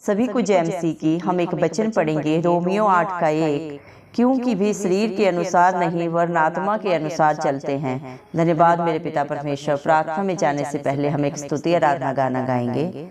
सभी को जय मसीह की। हम एक वचन पढ़ेंगे रोमियो 8 का 1। क्योंकि भी शरीर के अनुसार नहीं वरन आत्मा के अनुसार चलते हैं। धन्यवाद मेरे पिता परमेश्वर। प्रार्थना में जाने से पहले हम एक स्तुति आराधना गाना गाएंगे।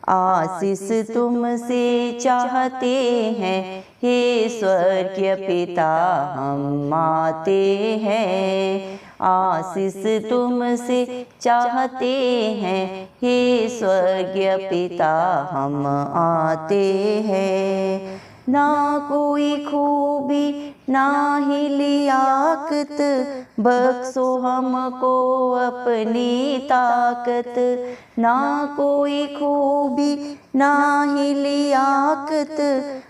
आशीष तुमसे चाहते हैं हे स्वर्गीय पिता, हम आते हैं। आशीष तुमसे चाहते हैं हे स्वर्गीय पिता, हम आते हैं। ना कोई खूबी ना ही लियाकत, बख्शो हमको अपनी ताकत। ना कोई खूबी ना ही लियाकत,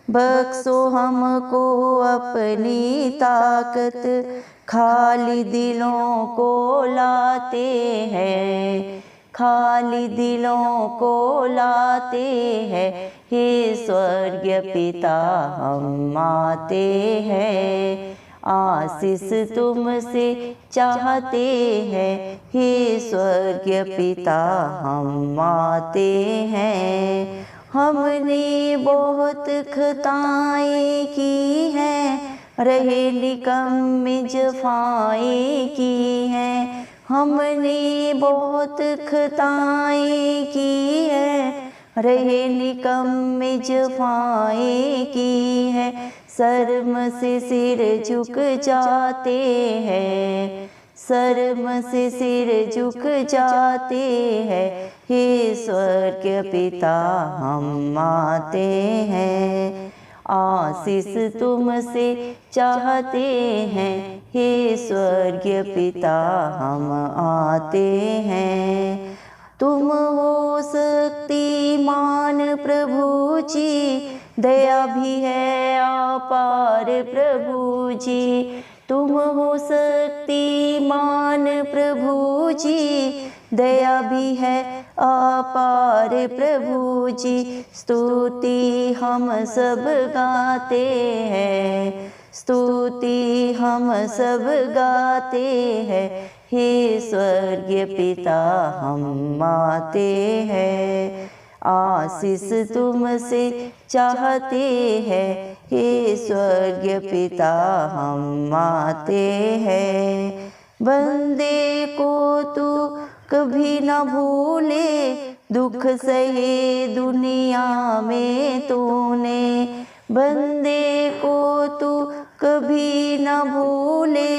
बख्शो हमको अपनी ताकत। खाली दिलों को लाते हैं, खाली दिलों को लाते हैं हे स्वर्गीय पिता, हम आते हैं। आशीष तुमसे चाहते हैं हे स्वर्गीय पिता, हम आते हैं। हमने बहुत खताएं की हैं, रहेली कम जफाएं की हैं। हमने बहुत खताएं की हैं, रहेली कम जफाएं की हैं। शर्म से सिर झुक जाते हैं, शर्म से सिर झुक जाते हैं हे स्वर्गीय पिता, हम आते हैं। आशीष तुमसे चाहते हैं हे स्वर्गीय पिता, हम आते हैं। तुम हो शक्तिमान प्रभु जी, दया भी है अपार प्रभु जी। तुम हो शक्तिमान प्रभु जी, दया भी है अपार प्रभु जी। स्तुति हम सब गाते हैं, स्तुति हम सब गाते हैं हे स्वर्गीय पिता, हम आते हैं। आशीष तुमसे चाहते हैं हे स्वर्गीय पिता, हम आते हैं। बंदे को तू कभी न भूले, दुख सहे दुनिया में तूने। बंदे को तू कभी न भूले,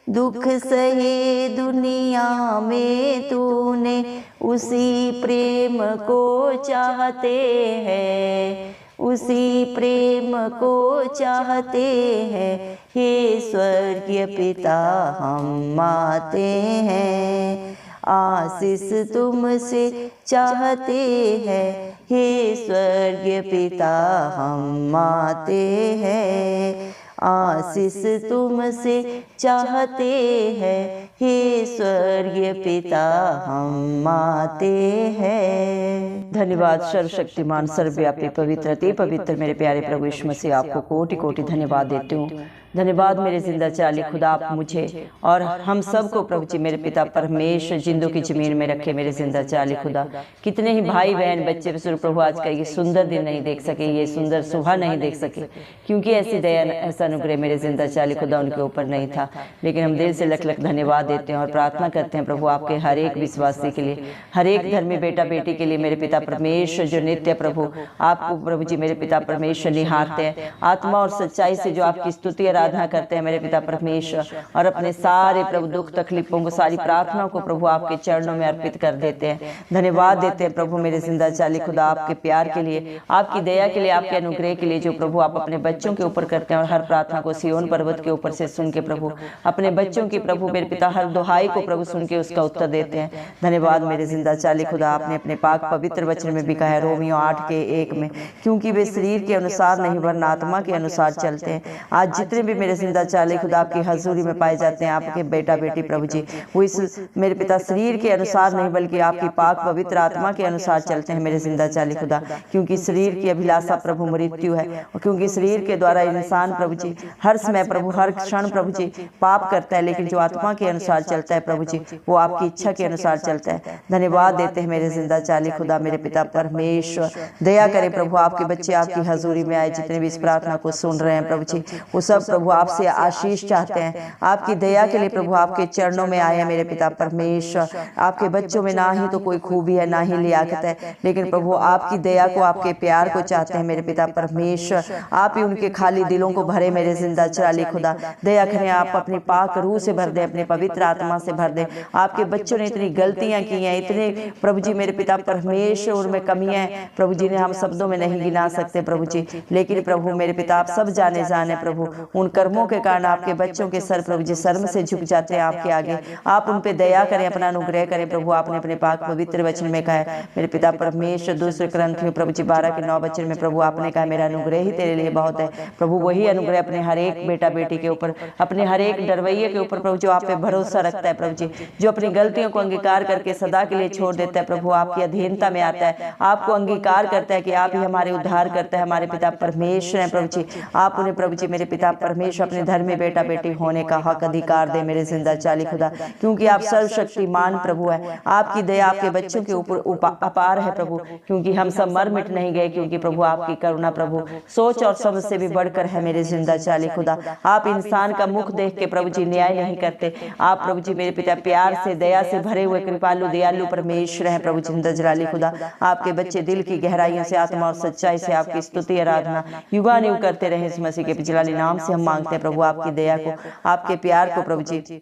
दुख सहे दुनिया में तूने। उसी प्रेम को चाहते हैं, उसी प्रेम को चाहते हैं हे स्वर्गीय पिता, हम आते हैं। आशीष तुमसे चाहते हैं हे स्वर्गीय पिता, हम आते हैं। आशीष तुमसे चाहते हैं हे स्वर्गीय पिता, हम आते हैं। धन्यवाद सर्वशक्तिमान सर्वव्यापी पवित्र अति पवित्र मेरे प्यारे प्रभु यीशु मसीह, आपको कोटि कोटि धन्यवाद देती हूँ। धन्यवाद मेरे जिंदा चाली खुदा, आप मुझे और हम सब को प्रभु जी मेरे पिता परमेश्वर जिंदों की जमीन में रखे। मेरे जिंदा चाली खुदा, कितने ही भाई बहन बच्चे बसुर प्रभु आज का ये सुंदर दिन नहीं देख सके, ये सुंदर सुबह नहीं देख सके, क्योंकि ऐसी दया ऐसा अनुग्रह मेरे जिंदा चाली खुदा उनके ऊपर नहीं था। लेकिन हम दिल से लख लख धन्यवाद देते हैं और प्रार्थना करते हैं प्रभु आपके हर एक विश्वासी के लिए, हर एक धर्मी बेटा बेटी के लिए मेरे पिता परमेश्वर जो नित्य प्रभु आपको प्रभु जी मेरे पिता परमेश्वर निहारते हैं, आत्मा और सच्चाई से जो आपकी स्तुति आराधना करते हैं मेरे पिता परमेश्वर, और अपने सारे प्रभु दुख तकलीफों को सारी प्रार्थनाओं को प्रभु आपके चरणों में अर्पित कर देते हैं। धन्यवाद देते हैं प्रभु मेरे जिंदा चाली खुदा आपके प्यार के लिए, आपकी दया के लिए, आपके अनुग्रह के लिए जो प्रभु आप अपने बच्चों के ऊपर करते हैं और हर प्रार्थना को सियोन पर्वत के ऊपर से सुन के प्रभु अपने बच्चों की प्रभु मेरे पिता हर दुहाई को प्रभु सुन के उसका उत्तर देते हैं। धन्यवाद मेरे जिंदा चाली खुदा, आपने अपने पाक पवित्र वचन में भी कहा है रोमियो 8 के 1 में, क्योंकि वे शरीर के अनुसार नहीं वरन आत्मा के अनुसार चलते हैं। आज जितने भी भी मेरे जिंदा चाले खुदा आपकी हजूरी में पाए जाते हैं आपके बेटा बेटी प्रभु जी, वो इस मेरे पिता शरीर के अनुसार नहीं बल्कि आपकी पाक पवित्र आत्मा के अनुसार चलते हैं मेरे जिंदा चाले खुदा, क्योंकि शरीर की अभिलाषा प्रभु मृत्यु है, और क्योंकि शरीर के द्वारा इंसान प्रभु जी हर समय प्रभु हर क्षण प्रभु जी पाप करता है, लेकिन जो आत्मा के अनुसार चलता है प्रभु जी वो आपकी इच्छा के अनुसार चलता है। धन्यवाद देते हैं मेरे जिंदा चाली खुदा मेरे पिता परमेश्वर, दया करें प्रभु आपके बच्चे आपकी हजूरी में आए, जितने भी इस प्रार्थना को सुन रहे हैं प्रभु जी वो सब प्रभु आपसे आशीष चाहते हैं, आपकी दया के लिए प्रभु आपके चरणों में आए हैं मेरे पिता परमेश्वर। आपके बच्चों में ना ही तो कोई खूबी है ना ही लियाकत है, लेकिन प्रभु आपकी दया को आपके प्यार को चाहते हैं मेरे पिता परमेश्वर। आप ही उनके खाली दिलों को भरे मेरे जिंदा चाली खुदा, दया करें आप अपनी पाक रूह से भर दें, अपने पवित्र आत्मा से भर दें। आपके बच्चों ने इतनी गलतियां की हैं, इतने प्रभु जी मेरे पिता परमेश्वर उनमें कमियां प्रभु जी ने हम शब्दों में नहीं गिना सकते प्रभु जी, लेकिन प्रभु मेरे पिता आप सब जाने प्रभु उन कर्मों के कारण आपके बच्चों के सर प्रभु जी शर्म से झुक जाते हैं आपके आगे। आप उन पे दया करें, अपना अनुग्रह करें प्रभु। आपने अपने पाक पवित्र वचन में कहा है मेरे पिता परमेश्वर, दूसरे ग्रंथ में प्रभु जी 12 के 9 वचन में प्रभु आपने कहा मेरा अनुग्रह ही तेरे लिए बहुत है। प्रभु वही अनुग्रह अपने हर एक बेटा बेटी के ऊपर, अपने हर एक डरवैये के ऊपर प्रभु जो आप पे भरोसा रखता है प्रभु जी, जो अपनी गलतियों को अंगीकार करके सदा के लिए छोड़ देता है प्रभु, आपकी अधीनता में आता है, आपको अंगीकार करता है कि आप ही हमारे उद्धार करते हैं, हमारे पिता परमेश्वर हैं प्रभु जी। आप उन्हें प्रभु जी मेरे पिता परमेश्वर अपने धर्मी बेटा बेटी होने का हक अधिकार दे मेरे जिंदा चाली खुदा, क्योंकि आप सर्वशक्तिमान प्रभु है। आपकी दया आपके बच्चों के ऊपर अपार है प्रभु, क्योंकि हम सब मर मिट नहीं गए, क्योंकि प्रभु आपकी करुणा प्रभु सोच और समझ से भी बढ़कर है मेरे जिंदा चाली खुदा। आप इंसान का मुख देख के प्रभु जी न्याय नहीं करते, आप प्रभु जी मेरे पिता प्यार से दया से भरे हुए कृपालु दयालु परमेश्वर हैं प्रभु जिंदा जलाली खुदा। आपके बच्चे दिल की गहराइयों से आत्मा और सच्चाई से आपकी स्तुति आराधना युगानुयुग करते रहे, इस मसीह के जलाली नाम से हम मांगते हैं प्रभु आपकी दया को, आपके प्यार को प्रभु जी,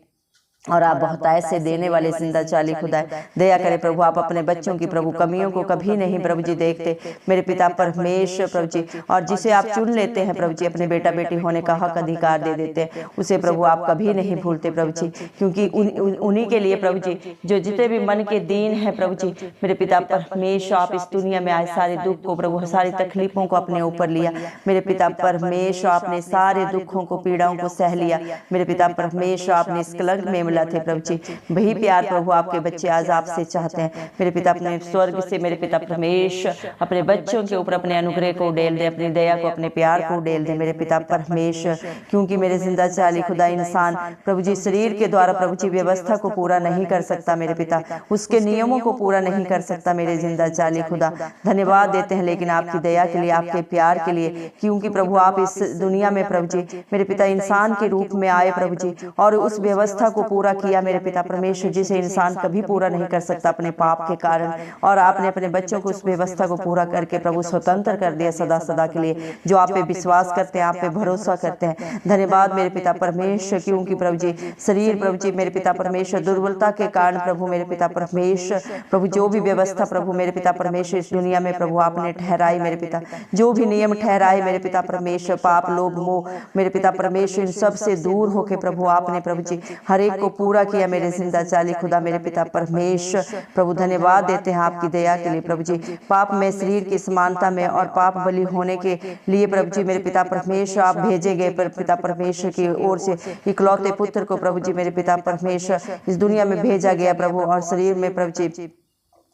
और आप बहुत ऐसे देने वाले जिंदा चाली खुदा है। दया करें प्रभु आप अपने बच्चों की प्रभु कमियों को कभी नहीं प्रभु जी देखते मेरे पिता परमेश्वर प्रभु जी, और जिसे आप चुन लेते हैं प्रभु जी अपने बेटा बेटी होने का हक अधिकार दे देते हैं, उसे प्रभु आप कभी नहीं भूलते प्रभु जी, क्योंकि उन्हीं के लिए प्रभु जी जो जितने भी मन के दीन है प्रभु जी मेरे पिता परमेश्वर, आप इस दुनिया में आए सारे दुख को प्रभु सारी तकलीफों को अपने ऊपर लिया मेरे पिता परमेश्वर, आपने सारे दुखों को पीड़ाओं को सह लिया मेरे पिता परमेश्वर, आपने इस कलंक में थे प्रभु जी। वही प्यार प्रभु आपके बच्चे आज आपसे चाहते हैं मेरे पिता, अपने स्वर्ग से मेरे पिता परमेश्वर अपने बच्चों के ऊपर अपने अनुग्रह को उड़ेल दे, अपनी दया को अपने प्यार को उड़ेल दे मेरे पिता परमेश्वर, क्योंकि मेरे जिंदा चाली खुदा इंसान प्रभु जी शरीर के द्वारा प्रभु जी व्यवस्था को पूरा नहीं कर सकता मेरे पिता, उसके नियमों को पूरा नहीं कर सकता मेरे जिंदा चाली खुदा। धन्यवाद देते हैं लेकिन आपकी दया के लिए, आपके प्यार के लिए, क्योंकि प्रभु आप इस दुनिया में प्रभु जी मेरे पिता इंसान के रूप में आए प्रभु जी, और उस व्यवस्था को पूरा किया मेरे पिता परमेश्वर जिसे इंसान कभी पूरा नहीं कर सकता अपने पाप के कारण, और आपने अपने बच्चों को उस व्यवस्था को पूरा करके प्रभु स्वतंत्र कर दिया सदा सदा के लिए, जो आप पे विश्वास करते हैं, आप पे भरोसा करते हैं। धन्यवाद मेरे पिता परमेश्वर, क्योंकि प्रभु जी शरीर प्रभु जी मेरे पिता परमेश्वर दुर्बलता के कारण प्रभु मेरे पिता परमेश्वर प्रभु जो भी व्यवस्था प्रभु मेरे पिता परमेश्वर इस दुनिया में प्रभु आपने ठहराई मेरे पिता, जो भी नियम ठहराए मेरे पिता परमेश्वर, पाप लोभ मोह मेरे पिता परमेश्वर इन सब से दूर होके प्रभु आपने प्रभु जी हर एक को पूरा किया मेरे जिंदा चाली खुदा मेरे पिता परमेश्वर प्रभु। धन्यवाद देते हैं आपकी दया के लिए प्रभु जी, पाप में शरीर की समानता में और पाप बलि होने के लिए प्रभु जी मेरे पिता परमेश्वर आप भेजे गए पिता परमेश्वर की ओर से इकलौते पुत्र को प्रभु जी मेरे पिता परमेश्वर इस दुनिया में भेजा गया प्रभु, और शरीर में प्रभु जी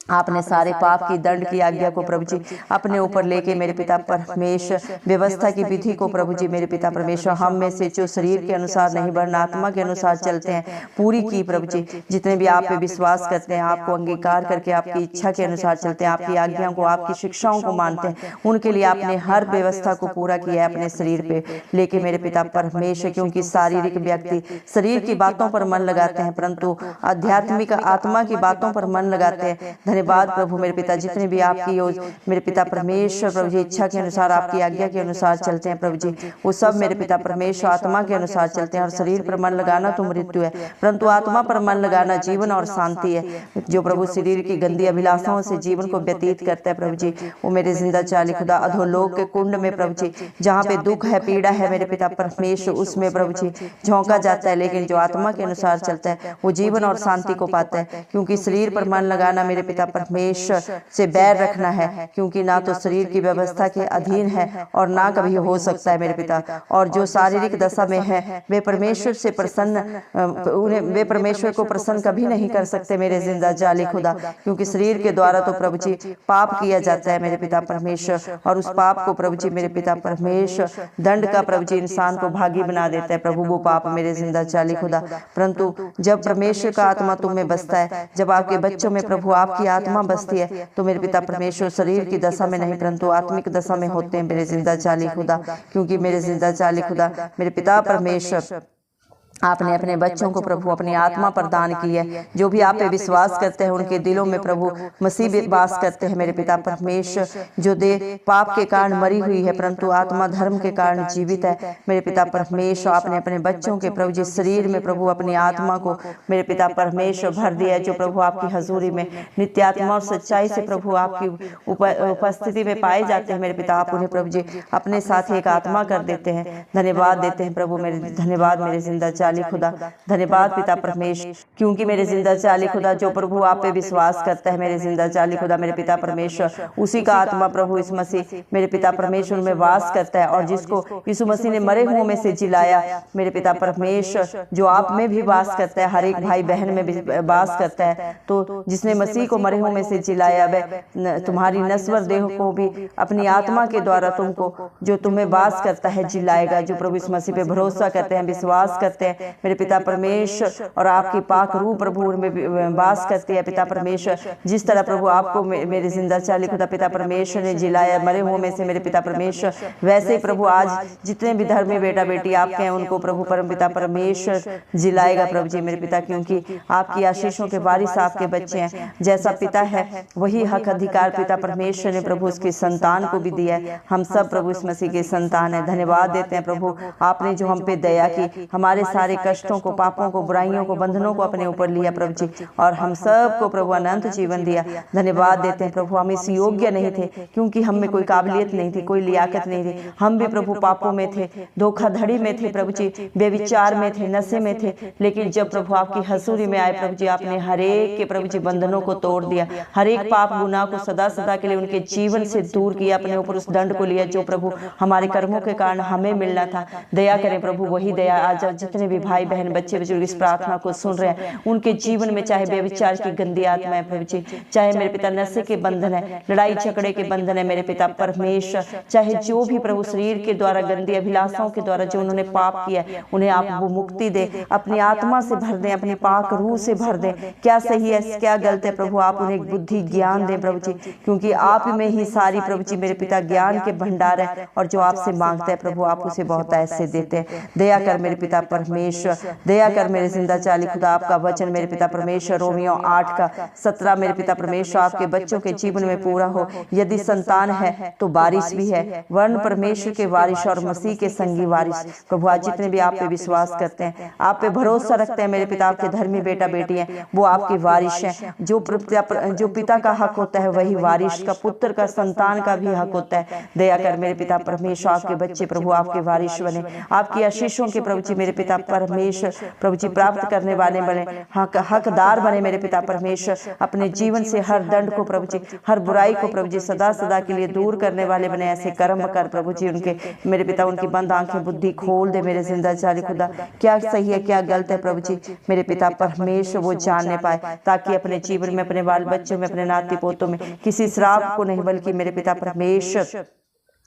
आपने सारे पाप की दंड की आज्ञा को प्रभु जी अपने ऊपर लेके मेरे पिता परमेश्वर व्यवस्था की विधि को प्रभु जी मेरे पिता परमेश्वर हम में से जो शरीर के अनुसार नहीं वरन आत्मा के अनुसार चलते हैं पूरी की प्रभु जी, जितने भी आप पे विश्वास करते हैं, आपको अंगीकार करके आपकी इच्छा के अनुसार चलते हैं, आपकी आज्ञाओं को आपकी शिक्षाओं को मानते हैं, उनके लिए आपने हर व्यवस्था को पूरा किया है अपने शरीर पे लेके मेरे पिता परमेश्वर, क्योंकि शारीरिक व्यक्ति शरीर की बातों पर मन लगाते हैं परंतु आध्यात्मिक आत्मा की बातों पर मन लगाते हैं। धन्यवाद प्रभु मेरे पिता, जितने भी आपकी मेरे पिता परमेश्वर प्रभु जी इच्छा के अनुसार आपकी आज्ञा के अनुसार चलते हैं प्रभु जी, वो सब मेरे पिता परमेश्वर आत्मा के अनुसार चलते हैं। और शरीर पर मन लगाना तो मृत्यु है, परंतु आत्मा पर मन लगाना जीवन और शांति है। जो प्रभु शरीर की गंदी अभिलाषाओं से जीवन को व्यतीत करता है प्रभु जी, वो मेरे जिंदा चाली खुदा अधोलोक के कुंड में प्रभु जी जहाँ पे दुख है पीड़ा है मेरे पिता परमेश्वर उसमें प्रभु जी झोंका जाता है, लेकिन जो आत्मा के अनुसार चलता है वो जीवन और शांति को पाता है। क्योंकि शरीर पर मन लगाना मेरे पिता परमेश्वर से बैर रखना है, क्योंकि ना तो शरीर की व्यवस्था के अधीन है और ना कभी हो सकता है मेरे पिता। और जो शारीरिक दशा में है वे परमेश्वर से वे परमेश्वर को प्रसन्न कभी नहीं कर सकते मेरे जिंदा जाली खुदा, क्योंकि शरीर के द्वारा तो प्रभु जी पाप किया जाता है मेरे पिता परमेश्वर, और उस पाप को प्रभु जी मेरे पिता परमेश्वर दंड का प्रभु जी इंसान को भागी बना देता है प्रभु वो पाप मेरे जिंदा जाली खुदा। परंतु जब परमेश्वर का आत्मा तुम में बसता है, जब आपके बच्चों में प्रभु आपकी आत्मा बसती है, तो मेरे पिता परमेश्वर शरीर की दशा में नहीं परंतु आत्मिक दशा में होते हैं मेरे जिंदा जाली खुदा। क्योंकि मेरे जिंदा जाली खुदा मेरे पिता परमेश्वर आपने अपने बच्चों को प्रभु अपनी आत्मा प्रदान की है। जो भी आप पे विश्वास करते हैं उनके दिलों में प्रभु मसीह वास करते हैं मेरे पिता परमेश्वर। जो देह पाप के कारण मरी हुई है परंतु आत्मा धर्म के कारण जीवित है मेरे पिता परमेश्वर, आपने अपने बच्चों के प्रभु जिस शरीर में प्रभु अपनी आत्मा को मेरे पिता परमेश्वर भर दिया है, जो प्रभु आपकी हजूरी में नित्य आत्मा और सच्चाई से प्रभु आपकी उपस्थिति में पाए जाते हैं मेरे पिता। आप उन्हें प्रभु जी अपने साथ एक आत्मा कर देते हैं। धन्यवाद देते हैं प्रभु मेरे, धन्यवाद मेरे जिंदा चाली खुदा, धन्यवाद पिता परमेश्वर, क्योंकि मेरे जिंदा चाली खुदा जो प्रभु आप पे विश्वास करता है मेरे जिंदा चाली खुदा मेरे पिता परमेश्वर, उसी का आत्मा प्रभु इस मसीह मेरे पिता परमेश्वर में वास करता है। और जिसको यीशु मसीह ने मरे हुओं में से जिलाया मेरे पिता परमेश्वर, जो आप में भी वास करता है, हर एक भाई बहन में भी वास करता है, तो जिसने मसीह को मरे हुओं में से जिलाया वह तुम्हारी नश्वर देह को भी अपनी आत्मा के द्वारा तुमको जो तुम्हें वास करता है जिलाएगा। जो प्रभु इस मसीह पे भरोसा करते हैं, विश्वास करते हैं मेरे पिता परमेश्वर, और आपकी पाक रूह प्रभु में वास करती है पिता परमेश्वर। जिस तरह प्रभु आपको मेरे जिंदा चाली खुदा पिता परमेश्वर ने जिलाया मरे हुओं में से मेरे पिता परमेश्वर, वैसे ही प्रभु आज जितने भी धर्मी बेटा बेटी आपके हैं उनको प्रभु परम पिता परमेश्वर जिलाएगा प्रभु जी मेरे पिता, क्योंकि आपकी आशीषों के वारिस आपके बच्चे हैं। जैसा पिता है वही हक अधिकार पिता परमेश्वर ने प्रभु उसकी संतान को भी दिया है। हम सब प्रभु इस मसीह के संतान है। धन्यवाद देते हैं प्रभु, आपने जो हम पे दया की, हमारे सारे कष्टों को, पापों को, बुराइयों को, बंधनों को अपने ऊपर लिया प्रभु जी, और हम सबको प्रभु अनंत जीवन दिया। धन्यवाद देते हैं प्रभु, हम इस योग्य नहीं थे क्योंकि हम में कोई काबिलियत नहीं थी, कोई लियाकत नहीं थी। हम भी प्रभु पापों में थे, धोखाधड़ी में थे प्रभु जी, बेविचार में थे, नशे में थे। लेकिन जब प्रभु आपकी हसूरी में आए प्रभु जी, आपने हर एक के प्रभु जी बंधनों को तोड़ दिया, हर एक पाप गुनाह को सदा सदा के लिए उनके जीवन से दूर किया, अपने ऊपर उस दंड को लिया जो प्रभु हमारे कर्मों के कारण हमें मिलना था। दया करें प्रभु, वही दया आज जितने भी भाई बहन बच्चे बुजुर्ग इस प्रार्थना को सुन रहे हैं, उनके जीवन में चाहे बेविचार की गंदी आत्मा है प्रभु जी, चाहे मेरे पिता नशे के बंधन है, लड़ाई झगड़े के बंधन है मेरे पिता परमेश्वर, चाहे जो भी प्रभु शरीर के द्वारा गंदी अभिलाषाओं के द्वारा जो उन्होंने पाप किया, उन्हें आप वो मुक्ति दे, अपनी आत्मा से भर दें, अपनी पाक रूह से भर दें। क्या सही है क्या गलत है प्रभु, आप उन्हें बुद्धि ज्ञान दें प्रभु जी, क्योंकि आप में ही सारी प्रभु जी मेरे पिता ज्ञान के भंडार है, और जो आपसे मांगता है प्रभु आप उसे बहुत ऐसे देते हैं। दया कर मेरे पिता परमेश्वर, दया कर मेरे जिंदा चाली खुदा। आपका वचन मेरे पिता परमेश्वर रोमियो 8:17 मेरे पिता परमेश्वर आपके बच्चों के जीवन में पूरा हो। यदि संतान है तो बारिश भी है, वर्ण परमेश्वर के वारिश और मसीह के संगी वारिश। प्रभु आज जितने भी आप पे विश्वास करते हैं, आप पे भरोसा रखते हैं मेरे पिता, आपके धर्मी बेटा बेटी हैं, वो आपकी वारिश हैं। जो पिता का हक होता है वही वारिश का, पुत्र का, संतान का भी हक होता है। दया कर मेरे पिता परमेश्वर, आपके बच्चे प्रभु आपके वारिश बने, आपकी आशीषों के प्रभु जी मेरे पिता परमेश्वर प्रभु जी प्राप्त करने वाले बने, हकदार बने मेरे पिता परमेश्वर। अपने जीवन से हर दंड को प्रभु जी, हर बुराई को प्रभु जी सदा सदा के लिए दूर करने वाले बने। ऐसे कर्म कर प्रभु जी उनके मेरे पिता, उनकी बंद आंखें बुद्धि खोल दे मेरे जिंदा चाली खुदा। क्या सही है क्या गलत है प्रभु जी मेरे पिता परमेश्वर वो जानने पाए, ताकि अपने जीवन में, अपने बाल बच्चों में, अपने नाती पोतों में किसी श्राप को नहीं बल्कि मेरे पिता परमेश्वर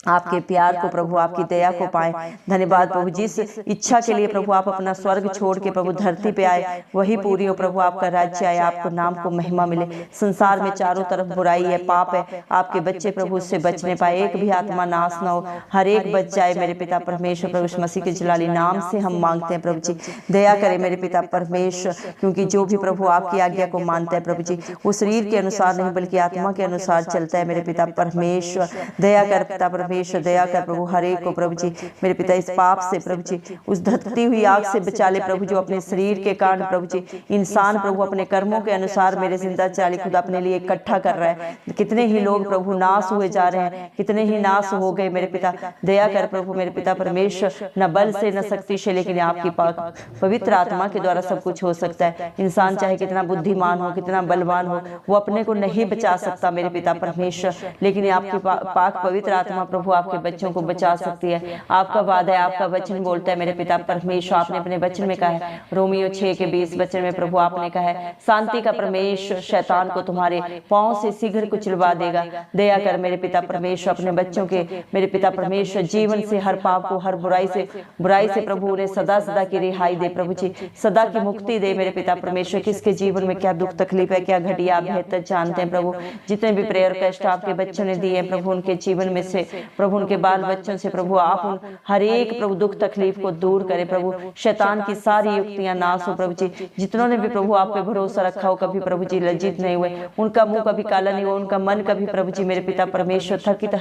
आपके प्यार को प्रभु, आपकी दया को पाए। धन्यवाद प्रभु, जिस इच्छा के लिए प्रभु आप अपना स्वर्ग छोड़ के प्रभु धरती पे आए वही पूरी हो प्रभु, आपका राज्य आए, आपको नाम को महिमा मिले। संसार में चारों तरफ बुराई है, पाप है, आपके बच्चे प्रभु उससे बचने पाए, एक भी आत्मा नाश न हो, हर एक बच जाए मेरे पिता परमेश्वर। प्रभु मसीह के जलाली नाम से हम मांगते हैं प्रभु जी, दया करे मेरे पिता परमेश्वर, क्योंकि जो भी प्रभु आपकी आज्ञा को मानता है प्रभु जी, वो शरीर के अनुसार नहीं बल्कि आत्मा के अनुसार चलता है मेरे पिता परमेश्वर। दया कर पिता परमेश्वर दया कर प्रभु हर एक को प्रभु जी मेरे पिता इस पाप से प्रभु जी, उस धकती हुई आग से बचा ले प्रभु, जो अपने शरीर के कारण प्रभु जी इंसान प्रभु अपने कर्मों के अनुसार मेरे जिंदा चाली खुदा अपने लिए इकट्ठा कर रहा है। कितने ही लोग प्रभु नाश हुए जा रहे हैं, कितने ही नाश हो गए मेरे पिता, दया कर प्रभु मेरे पिता परमेश्वर, न बल से न शक्ति से, लेकिन आपकी पवित्र आत्मा के द्वारा सब कुछ हो सकता है। इंसान चाहे कितना बुद्धिमान हो, कितना बलवान हो, वो अपने को नहीं बचा सकता मेरे पिता परमेश्वर, लेकिन आपकी पाक पवित्र आत्मा प्रभु आपके बच्चों को बचा सकती है। आपका वादा है, आपका वचन बोलता है मेरे पिता परमेश्वर, आपने अपने वचन में कहा है रोमियो 6:20 वचन में प्रभु आपने कहा है शांति का परमेश्वर शैतान को तुम्हारे पांव से शीघ्र कुचलवा देगा। दया कर मेरे पिता परमेश्वर अपने बच्चों के मेरे पिता परमेश्वर जीवन से हर पाप को, हर बुराई से प्रभु उन्हें सदा सदा की रिहाई दे प्रभु जी, सदा की मुक्ति दे मेरे पिता परमेश्वर। किसके जीवन में क्या दुख तकलीफ है, क्या घटिया, आप बेहतर जानते हैं प्रभु। जितने भी प्रेयर कष्ट आपके बच्चों ने दिए प्रभु, उनके जीवन में से प्रभु, उनके बाल बच्चों से प्रभु आप उन हर एक प्रभु दुख तकलीफ को दूर करें प्रभु, शैतान की सारी युक्तियां नाश हो प्रभु जी। जितनों ने भी प्रभु आप पे भरोसा रखा हो कभी प्रभु जी लज्जित नहीं हुए, उनका मुंह कभी काला नहीं हुआ, उनका मन कभी प्रभु जी मेरे पिता परमेश्वर थकित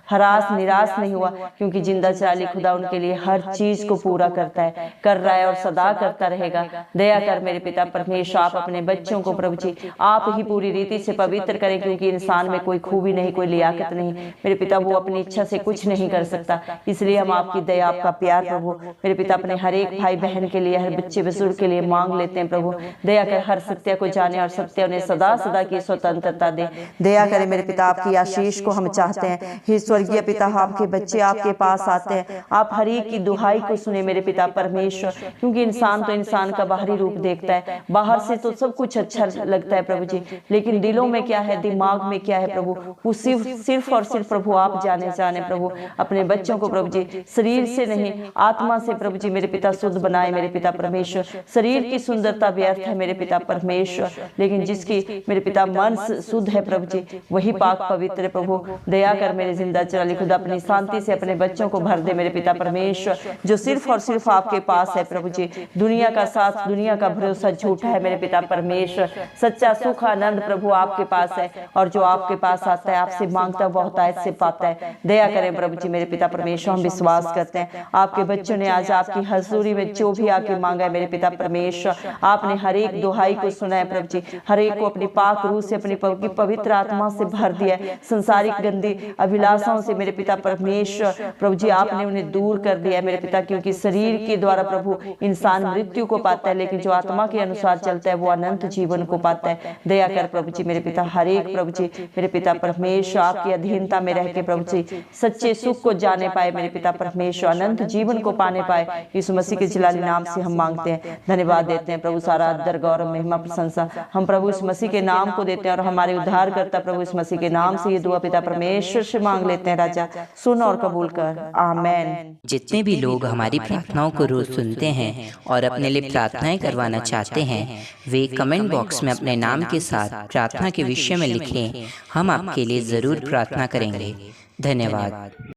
हरास निराश नहीं हुआ, क्योंकि जिंदा चाली खुदा उनके लिए हर चीज को पूरा करता है, कर रहा है और सदा करता रहेगा। दया कर मेरे पिता परमेश्वर, आप अपने बच्चों को प्रभु जी आप ही पूरी रीति से पवित्र करें, क्योंकि इंसान में कोई खूबी नहीं, कोई लियाकत नहीं मेरे पिता, वो अपनी इच्छा से कुछ नहीं कर सकता। इसलिए हम आपकी दया, आपका प्यार प्रभु मेरे पिता अपने हर एक भाई बहन के लिए, हर बच्चे बुजुर्ग के लिए मांग लेते हैं प्रभु। दया कर हर सत्य को जाने और सत्य उन्हें सदा सदा की स्वतंत्रता दे। दया करें मेरे पिता, आपकी आशीष को हम चाहते हैं। हे स्वर्गीय पिता, आपके बच्चे आपके पास आते हैं, आप हर एक की दुहाई को सुने मेरे पिता परमेश्वर, क्योंकि इंसान तो इंसान का बाहरी रूप देखता है, बाहर से तो सब कुछ अच्छा लगता है प्रभु जी, लेकिन दिलों में क्या है, दिमाग में क्या है प्रभु, वो सिर्फ और सिर्फ प्रभु आप जाने प्रभु। अपने बच्चों को प्रभु जी शरीर से नहीं आत्मा से प्रभु जी मेरे पिता शुद्ध बनाए मेरे पिता परमेश्वर। शरीर की सुंदरता व्यर्थ है मेरे पिता परमेश्वर, लेकिन जिसकी मेरे पिता मन शुद्ध है प्रभु जी वही पाक पवित्र है प्रभु। दया कर मेरे जिंदा चाली खुदा अपनी शांति से अपने बच्चों को भर दे मेरे पिता परमेश्वर, जो सिर्फ और सिर्फ आपके पास है प्रभु जी। दुनिया का साथ, दुनिया का भरोसा झूठा है मेरे पिता परमेश्वर, सच्चा सुख आनंद प्रभु आपके पास है, और जो आपके पास आता है आपसे मांगता बहुत आयत से पाता है। दया करें प्रभु जी मेरे पिता परमेश्वर, हम विश्वास करते हैं आपके बच्चों ने आज आपकी हजूरी में जो भी आके मांगा है मेरे पिता परमेश्वर, आपने हर एक दुहाई को सुना है प्रभु जी, हर एक को अपनी पाक रूह से अपनी पवित्र आत्मा से भर दिया है। संसारिक गंदी अभिलाषाओं से मेरे पिता परमेश्वर प्रभु जी आपने उन्हें दूर कर दिया है मेरे पिता, क्योंकि शरीर के द्वारा प्रभु इंसान मृत्यु को पाता है, लेकिन जो आत्मा के अनुसार चलता है वो अनंत जीवन को पाता है। दया कर प्रभु जी मेरे पिता, हर एक प्रभु जी मेरे पिता परमेश्वर आपकी अधीनता में रह के प्रभु जी सच्चे सुख को जाने पाए मेरे पिता परमेश्वर, अनंत जीवन को पाने पाए। यीशु मसीह के जलाली नाम से हम मांगते हैं, धन्यवाद देते हैं प्रभु। सारा आदर गौरव महिमा प्रशंसा हम प्रभु इस मसीह के नाम को देते हैं, और हमारे उद्धार करता प्रभु इस मसीह के नाम से ये दुआ पिता परमेश्वर से मांग लेते हैं। राजा सुन और कबूल कर, आमेन। जितने भी लोग हमारी प्रार्थनाओं को रोज सुनते हैं और अपने लिए प्रार्थनाएं करवाना चाहते हैं, वे कमेंट बॉक्स में अपने नाम के साथ प्रार्थना के विषय में लिखें, हम आपके लिए जरूर प्रार्थना करेंगे। धन्यवाद।